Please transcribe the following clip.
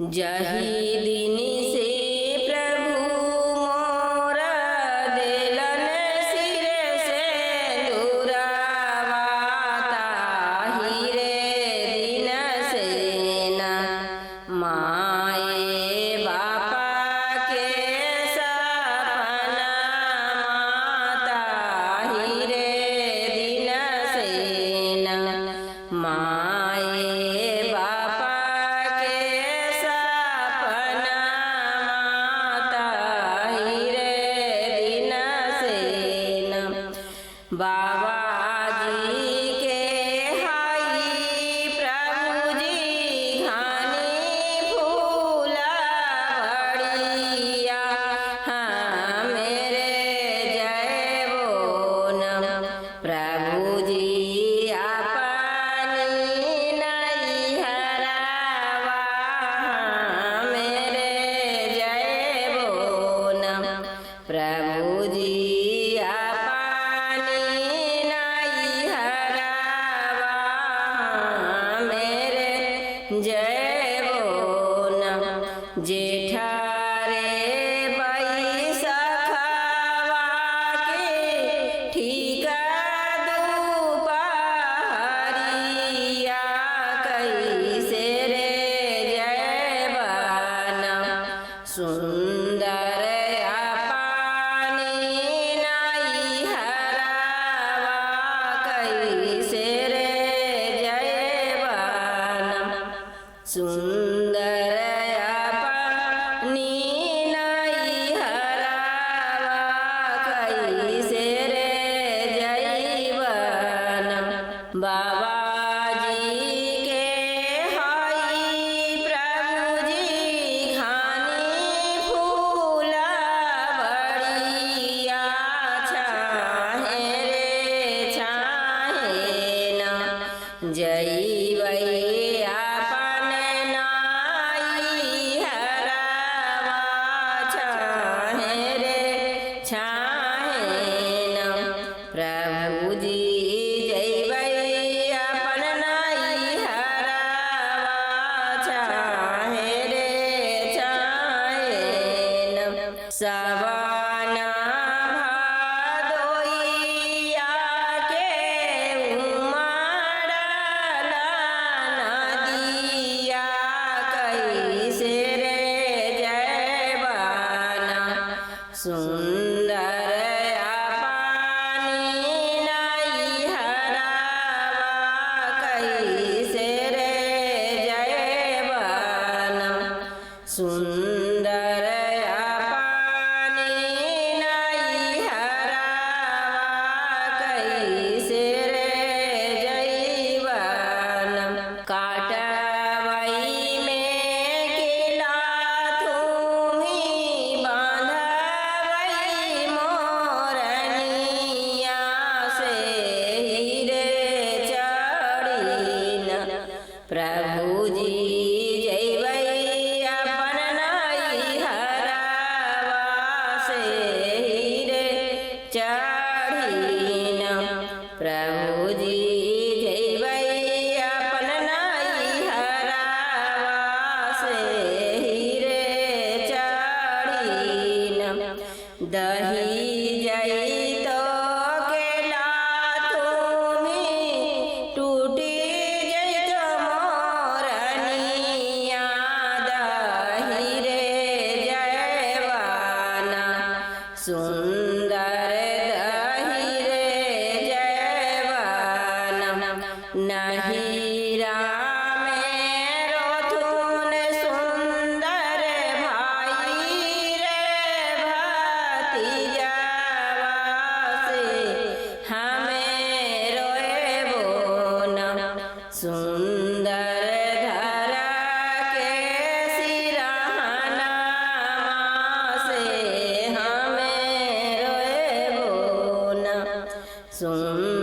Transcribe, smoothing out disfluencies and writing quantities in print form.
जही दिन से प्रभु मोरा देलन सिर से दूरावाता ही रे दिन से न माए बापा के सपना माता ही रे दिन से न माए बापा के सपना माता ही रे दिन से न बाबा जी के हाई प्रभु जी घानी फूला बड़िया हाँ मेरे जय बोन प्रभु जी अपनी नैहरावा हाँ मेरे जय बोन प्रभु जी अपनी नैहरावा हाँ मेरे जय बोन जेठारे बैसखवा के ठीक दुपहरिया कैसे रे जय बन सुंदर अपनी नैहरावा कैसे रे जय बन सुंदर अपनी नैहरावा कैसे रे जय बन बाबा जी के हाई प्रभु जी घानी फूला बड़िया छाहे रे छाहे न जय वै अपन नैहरावा छाहे रे छाहे न प्रभु जी जैबै अपन नैहरावा छाहे रे छाहे न सवन भादोइया के उमड़ल नदिया कैसे रे जय बन सुंदर अपनी नैहरावा कैसे रे जय बन सुंदर अपनी नैहरावा कैसे रे जय बन काटवई में केला तुम्ही बांधवई मोरनिया से ही रे चढ़ीन प्रभु जी जैबै अपन नैहरावा से ही रे चढ़ीन प्रभु जी जैबै अपन नैहरावा से ही रे चढ़ीन दही जैतो केला तुम्ही टूटी जैतो मोरनिया दही रे जय बन सुंदर दही रे जय बन नहीरा में रोथुन सुंदर भाई रे भतीजावा से हमें रोए बोन सुंदर धर के सिरहनावा से हमें रोए बोन सुंदर